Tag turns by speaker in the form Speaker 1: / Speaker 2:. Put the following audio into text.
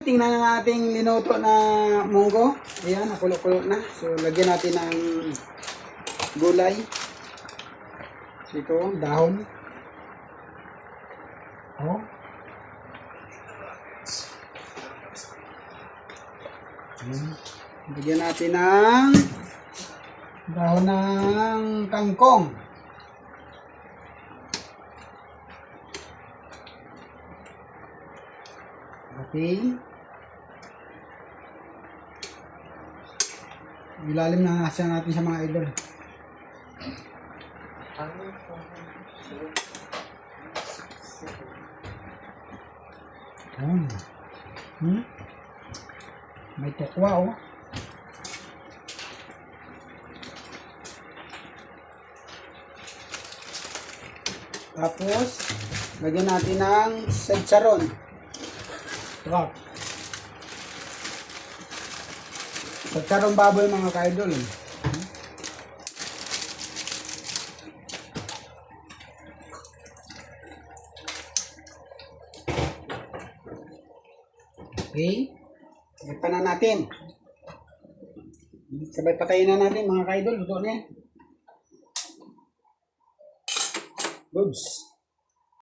Speaker 1: Tingnan na nating linuto na munggo. Ayan, nakulo-kulo na. So, lagyan natin ng gulay. So, ito, dahon. Oh. Lagyan natin ng dahon ng kangkong. Okay. Ilalim na nasa natin sa mga idol. May tukwa oh. Tapos, lagyan natin ng sitsaron. Wow. Sitsaron baboy mga ka-idol. Okay. Sabay pa na natin. Sabay patayin na natin mga ka-idol. Luto na yan. Goods.